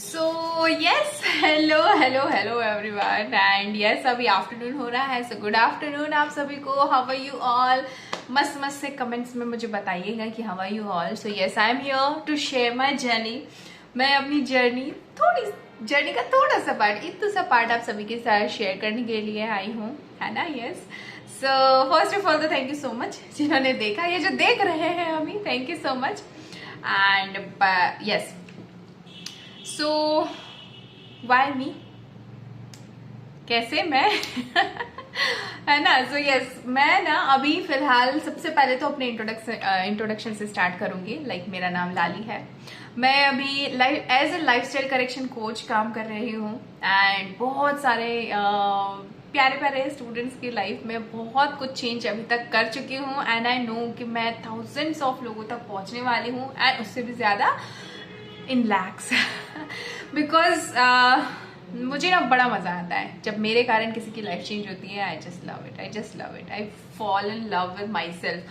So yes, hello hello hello everyone and yes, अभी afternoon हो रहा है। सो गुड आफ्टरनून आप सभी को। How are you all? मस्त मस्त से कमेंट्स में मुझे बताइएगा कि how are you all. So yes, I am here to share my journey. मैं अपनी जर्नी का थोड़ा सा पार्ट, इतना सा पार्ट आप सभी के साथ शेयर करने के लिए आई हूँ, है ना। Yes, so first of all तो थैंक यू सो मच जिन्होंने देखा, ये जो देख रहे हैं अभी, thank you so much. And yes, so why me, कैसे मैं है ना। सो यस, मैं ना अभी फिलहाल सबसे पहले तो अपने इंट्रोडक्शन से स्टार्ट करूंगी। मेरा नाम लाली है। मैं अभी as a lifestyle correction coach काम कर रही हूँ एंड बहुत सारे प्यारे प्यारे स्टूडेंट्स की लाइफ में बहुत कुछ चेंज अभी तक कर चुकी हूँ एंड आई नो कि मैं थाउजेंड्स ऑफ लोगों तक पहुंचने वाली हूँ एंड उससे भी ज्यादा इन लैक्स बिकॉज मुझे ना बड़ा मजा आता है जब मेरे कारण किसी की लाइफ चेंज होती है। I just love it, I just love it, I fall in love with myself.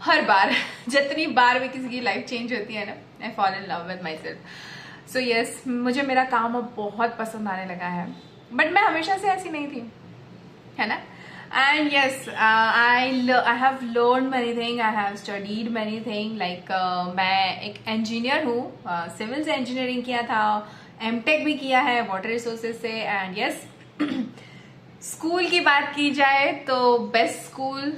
हर बार जितनी बार भी किसी की लाइफ चेंज होती है ना, आई fall in love with my self. So yes, मुझे मेरा काम अब बहुत पसंद आने लगा है, बट मैं हमेशा से ऐसी नहीं थी, है ना। And yes, I have learned many things. I have studied many things. मैं एक इंजीनियर हूँ, सिविल से इंजीनियरिंग किया था, एमटेक भी किया है वाटर रिसोर्सेज से। एंड यस, स्कूल की बात की जाए तो बेस्ट स्कूल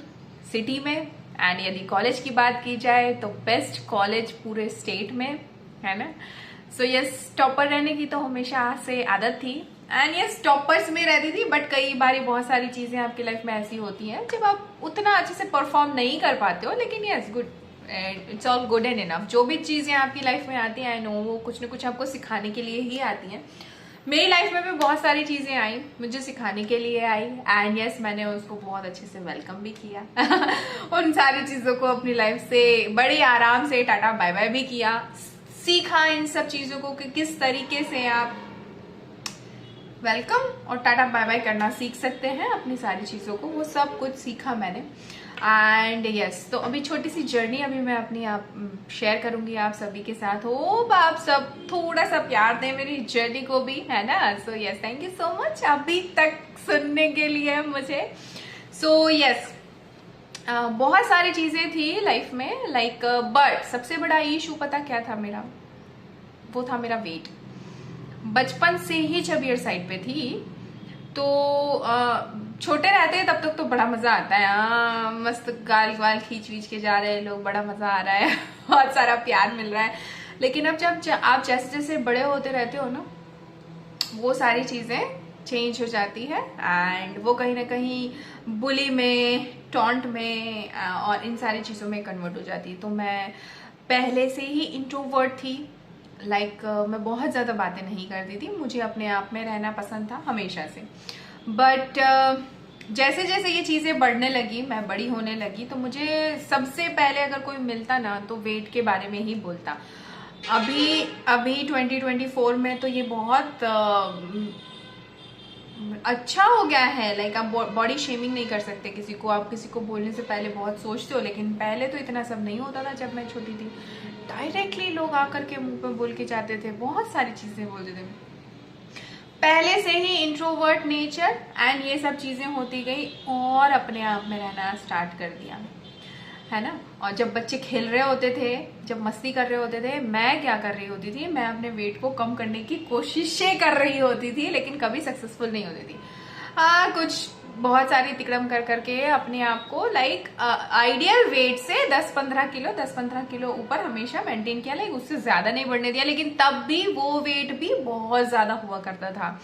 सिटी में, एंड यदि कॉलेज की बात की जाए तो बेस्ट कॉलेज पूरे स्टेट में, है ना। सो यस, टॉपर रहने की तो हमेशा से आदत थी एंड यस, टॉपर्स में रहती थी, बट कई बार बहुत सारी चीजें आपकी लाइफ में ऐसी होती हैं जब आप उतना अच्छे से परफॉर्म नहीं कर पाते हो। लेकिन yes, good, it's all good and enough. जो भी चीजें आपकी लाइफ में आती हैं, आई नो वो कुछ ना कुछ आपको सिखाने के लिए ही आती हैं। मेरी लाइफ में भी बहुत सारी चीजें आई, मुझे सिखाने के लिए आई एंड यस, मैंने उसको बहुत अच्छे से वेलकम भी किया उन सारी चीजों को अपनी लाइफ से बड़े आराम से टाटा बाय बाय भी किया, सीखा इन सब चीजों को कि किस तरीके से आप वेलकम और टाटा बाय बाय करना सीख सकते हैं अपनी सारी चीजों को, वो सब कुछ सीखा मैंने। एंड यस, तो अभी छोटी सी जर्नी अभी मैं अपनी आप शेयर करूंगी आप सभी के साथ। होप आप सब थोड़ा सा प्यार दें मेरी जर्नी को भी, है ना। सो yes, thank you so much अभी तक सुनने के लिए मुझे। सो यस, बहुत सारी चीजें थी लाइफ में, बट सबसे बड़ा इशू पता क्या था मेरा? वो था मेरा वेट। बचपन से ही जब ईयर साइड पे थी तो छोटे रहते हैं तब तक तो बड़ा मजा आता है, मस्त गाल वाल खींच वींच के जा रहे हैं लोग, बड़ा मजा आ रहा है बहुत सारा प्यार मिल रहा है। लेकिन अब जब आप जैसे जैसे बड़े होते रहते हो ना, वो सारी चीजें चेंज हो जाती है एंड वो कहीं ना कहीं बुली में, टॉन्ट में और इन सारी चीजों में कन्वर्ट हो जाती है। तो मैं पहले से ही इंट्रोवर्ट थी, मैं बहुत ज़्यादा बातें नहीं करती थी, मुझे अपने आप में रहना पसंद था हमेशा से। बट जैसे जैसे ये चीज़ें बढ़ने लगी, मैं बड़ी होने लगी, तो मुझे सबसे पहले अगर कोई मिलता ना तो वेट के बारे में ही बोलता। अभी 2024 में तो ये बहुत अच्छा हो गया है। आप बॉडी शेमिंग नहीं कर सकते किसी को, आप किसी को बोलने से पहले बहुत सोचते हो, लेकिन पहले तो इतना सब नहीं होता था। जब मैं छोटी थी डायरेक्टली लोग आकर के मुंह पे बोल के जाते थे, बहुत सारी चीजें बोलते थे। पहले से ही इंट्रोवर्ट नेचर एंड ये सब चीजें होती गई और अपने आप में रहना स्टार्ट कर दिया, है ना। और जब बच्चे खेल रहे होते थे, जब मस्ती कर रहे होते थे, मैं क्या कर रही होती थी? मैं अपने वेट को कम करने की कोशिशें कर रही होती थी, लेकिन कभी सक्सेसफुल नहीं होती थी। कुछ बहुत सारी तिकड़म कर करके अपने आप को आइडियल वेट से 10-15 किलो ऊपर हमेशा मेंटेन किया, उससे ज्यादा नहीं बढ़ने दिया। लेकिन तब भी वो वेट भी बहुत ज्यादा हुआ करता था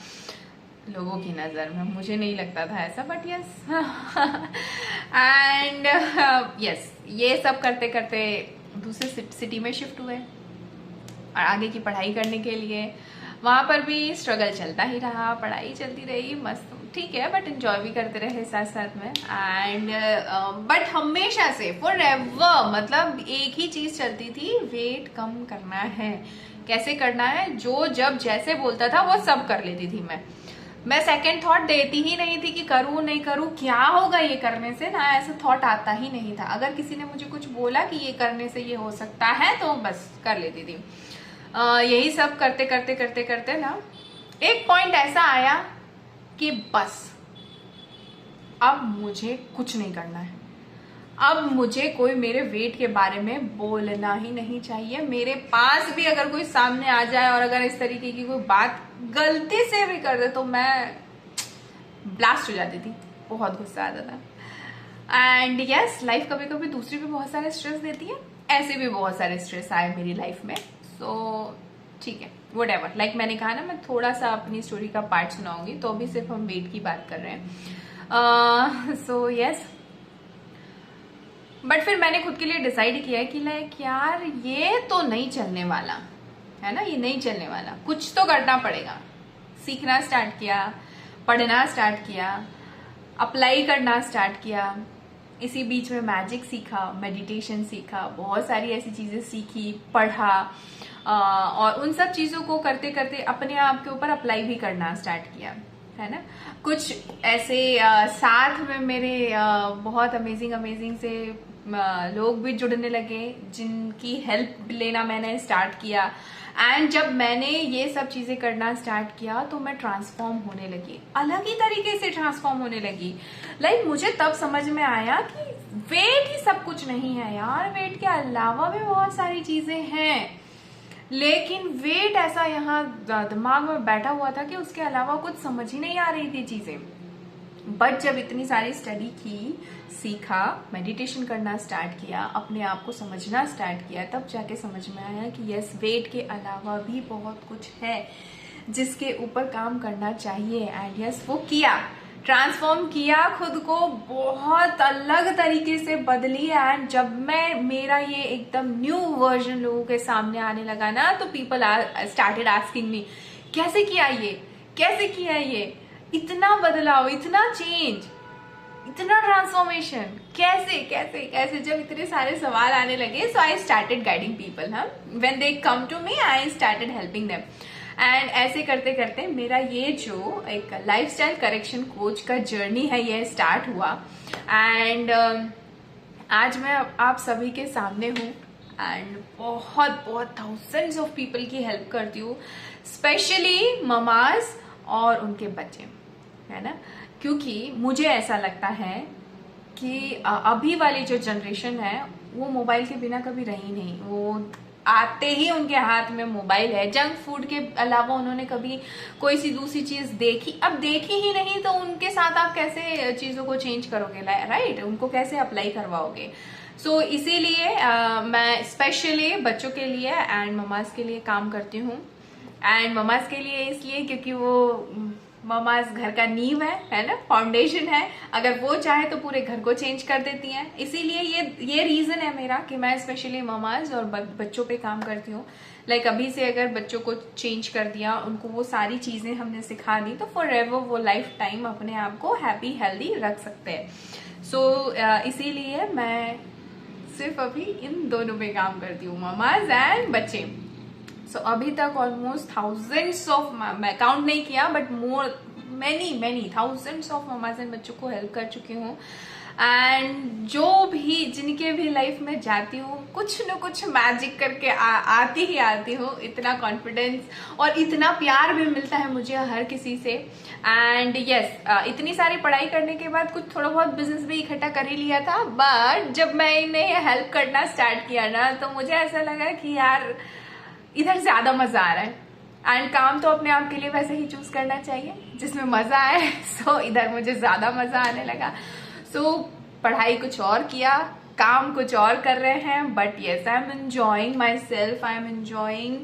लोगों की नजर में, मुझे नहीं लगता था ऐसा, बट यस एंड यस, ये सब करते करते दूसरे सिटी में शिफ्ट हुए और आगे की पढ़ाई करने के लिए। वहां पर भी स्ट्रगल चलता ही रहा, पढ़ाई चलती रही, मस्त ठीक है, बट एंजॉय भी करते रहे साथ साथ में। एंड बट हमेशा से फॉर एवर मतलब एक ही चीज चलती थी, वेट कम करना है। कैसे करना है? जो जब जैसे बोलता था वो सब कर लेती थी मैं सेकंड थॉट देती ही नहीं थी कि करूं नहीं करूं, क्या होगा ये करने से, ना ऐसा थॉट आता ही नहीं था। अगर किसी ने मुझे कुछ बोला कि ये करने से ये हो सकता है तो बस कर लेती थी। यही सब करते करते करते करते ना एक पॉइंट ऐसा आया कि बस अब मुझे कुछ नहीं करना है। अब मुझे कोई मेरे वेट के बारे में बोलना ही नहीं चाहिए। मेरे पास भी अगर कोई सामने आ जाए और अगर इस तरीके की कोई बात गलती से भी कर दे तो मैं ब्लास्ट हो जाती थी, बहुत गुस्सा आता था। एंड यस, लाइफ कभी कभी दूसरी भी बहुत सारे स्ट्रेस देती है, ऐसे भी बहुत सारे स्ट्रेस आए मेरी लाइफ में। सो ठीक है, वट एवर। लाइक मैंने कहा ना, मैं थोड़ा सा अपनी स्टोरी का पार्ट सुनाऊंगी, तो अभी सिर्फ हम वेट की बात कर रहे हैं। सो यस, बट फिर मैंने खुद के लिए डिसाइड किया कि लाइक यार ये तो नहीं चलने वाला है ना, ये नहीं चलने वाला, कुछ तो करना पड़ेगा। सीखना स्टार्ट किया, पढ़ना स्टार्ट किया, अप्लाई करना स्टार्ट किया। इसी बीच में मैजिक सीखा, मेडिटेशन सीखा, बहुत सारी ऐसी चीजें सीखी, पढ़ा, और उन सब चीजों को करते करते अपने आप के ऊपर अप्लाई भी करना स्टार्ट किया, है ना। कुछ ऐसे साथ में मेरे बहुत अमेजिंग से लोग भी जुड़ने लगे, जिनकी हेल्प लेना मैंने स्टार्ट किया। एंड जब मैंने ये सब चीजें करना स्टार्ट किया तो मैं ट्रांसफॉर्म होने लगी, अलग ही तरीके से ट्रांसफॉर्म होने लगी। लाइक मुझे तब समझ में आया कि वेट ही सब कुछ नहीं है यार, वेट के अलावा भी बहुत सारी चीजें हैं। लेकिन वेट ऐसा यहाँ दिमाग में बैठा हुआ था कि उसके अलावा कुछ समझ ही नहीं आ रही थी चीजें। बट जब इतनी सारी स्टडी की, सीखा, मेडिटेशन करना स्टार्ट किया, अपने आप को समझना स्टार्ट किया, तब जाके समझ में आया कि यस, वेट के अलावा भी बहुत कुछ है जिसके ऊपर काम करना चाहिए। एंड यस, वो किया, ट्रांसफॉर्म किया खुद को, बहुत अलग तरीके से बदली। एंड जब मैं मेरा ये एकदम न्यू वर्जन लोगों के सामने आने लगा ना, तो पीपल स्टार्टेड आस्किंग मी, कैसे किया ये, कैसे किया ये, इतना बदलाव, इतना चेंज, इतना ट्रांसफॉर्मेशन, कैसे कैसे कैसे। जब इतने सारे सवाल आने लगे, so I started guiding people. हाँ, when they come to me, I started helping them. And ऐसे करते करते मेरा ये जो एक लाइफस्टाइल करेक्शन कोच का जर्नी है, ये स्टार्ट हुआ। एंड आज मैं आप सभी के सामने हूँ एंड बहुत बहुत थाउजेंड्स ऑफ पीपल की हेल्प करती हूँ, स्पेशली ममाज और उनके बच्चे, है ना। क्योंकि मुझे ऐसा लगता है कि अभी वाली जो जनरेशन है वो मोबाइल के बिना कभी रही नहीं। वो आते ही उनके हाथ में मोबाइल है। जंक फूड के अलावा उन्होंने कभी कोई सी दूसरी चीज देखी, अब देखी ही नहीं, तो उनके साथ आप कैसे चीजों को चेंज करोगे, राइट, उनको कैसे अप्लाई करवाओगे। सो इसीलिए मैं स्पेशली बच्चों के लिए एंड ममाज के लिए काम करती हूँ। एंड ममाज के लिए इसलिए क्योंकि वो ममाज घर का नींव है ना, फाउंडेशन है। अगर वो चाहे तो पूरे घर को चेंज कर देती हैं। इसीलिए ये रीजन है मेरा कि मैं स्पेशली ममाज और बच्चों पे काम करती हूँ। लाइक अभी से अगर बच्चों को चेंज कर दिया, उनको वो सारी चीजें हमने सिखा दी, तो फॉर एवर वो लाइफ टाइम अपने आप को हैप्पी हेल्दी रख सकते हैं। सो इसीलिए मैं सिर्फ अभी इन दोनों पे काम करती हूँ, ममाज एंड बच्चे। सो अभी तक ऑलमोस्ट थाउजेंड्स ऑफ, मैं काउंट नहीं किया, but more many thousands of mama's and बच्चों को हेल्प कर चुकी हूँ। एंड जो भी जिनके भी लाइफ में जाती हूँ, कुछ न कुछ मैजिक करके आती ही आती हूँ। इतना कॉन्फिडेंस और इतना प्यार भी मिलता है मुझे हर किसी से। एंड यस, इतनी सारी पढ़ाई करने के बाद कुछ थोड़ा बहुत बिजनेस भी इकट्ठा कर ही लिया था। बट जब मैं इन्हें हेल्प करना स्टार्ट किया ना, तो मुझे ऐसा लगा कि यार इधर ज्यादा मजा आ रहा है। एंड काम तो अपने आप के लिए वैसे ही चूज करना चाहिए जिसमें मजा आए। सो इधर मुझे ज्यादा मजा आने लगा। सो पढ़ाई कुछ और किया, काम कुछ और कर रहे हैं, but yes, I am enjoying my self, I am enjoying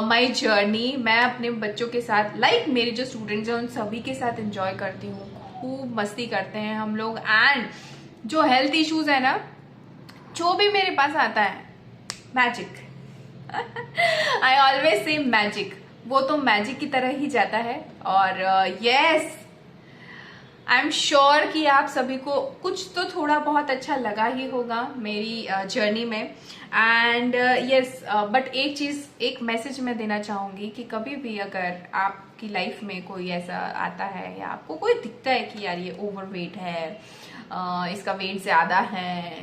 my journey. मैं अपने बच्चों के साथ, लाइक मेरे जो स्टूडेंट्स हैं उन सभी के साथ एंजॉय करती हूँ, खूब मस्ती करते हैं हम लोग। एंड जो हेल्थ इश्यूज है ना, जो भी मेरे पास आता है, magic, I always say magic, वो तो मैजिक की तरह ही जाता है। और यस, आई एम श्योर कि आप सभी को कुछ तो थोड़ा बहुत अच्छा लगा ही होगा मेरी जर्नी में। एंड यस, बट एक चीज, एक मैसेज मैं देना चाहूंगी कि कभी भी अगर आपकी लाइफ में कोई ऐसा आता है या आपको कोई दिखता है कि यार ये ओवरवेट है, इसका वेट ज्यादा है,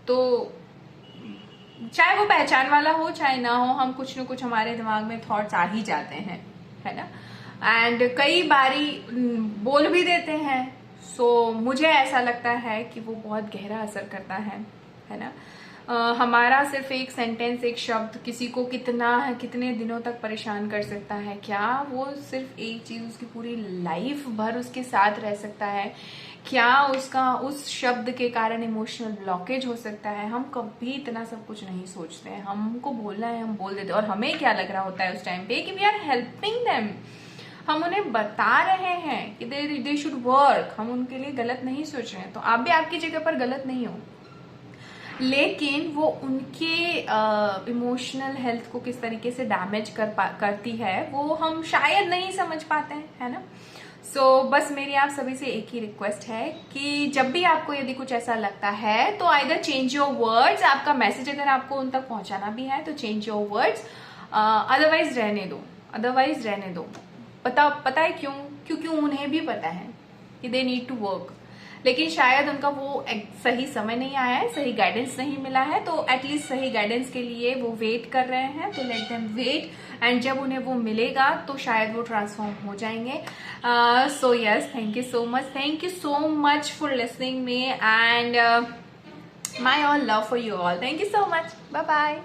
तो चाहे वो पहचान वाला हो चाहे ना हो, हम कुछ न कुछ हमारे दिमाग में थॉट्स आ ही जाते हैं, है ना। एंड कई बारी बोल भी देते हैं। सो मुझे ऐसा लगता है कि वो बहुत गहरा असर करता है ना। हमारा सिर्फ एक सेंटेंस, एक शब्द किसी को कितने दिनों तक परेशान कर सकता है। क्या वो सिर्फ एक चीज उसकी पूरी लाइफ भर उसके साथ रह सकता है? क्या उसका उस शब्द के कारण इमोशनल ब्लॉकेज हो सकता है? हम कभी इतना सब कुछ नहीं सोचते हैं। हमको बोलना है, हम बोल देते हैं। और हमें क्या लग रहा होता है उस टाइम पे कि वी आर हेल्पिंग देम, हम उन्हें बता रहे हैं कि दे शुड वर्क, हम उनके लिए गलत नहीं सोच रहे हैं। तो आप भी आपकी जगह पर गलत नहीं हो, लेकिन वो उनके इमोशनल हेल्थ को किस तरीके से डैमेज करती है वो हम शायद नहीं समझ पाते हैं, है ना। बस मेरी आप सभी से एक ही रिक्वेस्ट है कि जब भी आपको यदि कुछ ऐसा लगता है तो आइदर चेंज योर वर्ड्स, आपका मैसेज अगर आपको उन तक पहुंचाना भी है तो चेंज योर वर्ड्स, अदरवाइज रहने दो। पता है क्यों? क्योंकि उन्हें भी पता है कि दे नीड टू वर्क, लेकिन शायद उनका वो सही समय नहीं आया है, सही गाइडेंस नहीं मिला है। तो एटलीस्ट सही गाइडेंस के लिए वो वेट कर रहे हैं, तो लेट देम वेट। एंड जब उन्हें वो मिलेगा तो शायद वो ट्रांसफॉर्म हो जाएंगे। So yes, thank you so much for listening me and my all love for you all. Thank you so much, bye bye.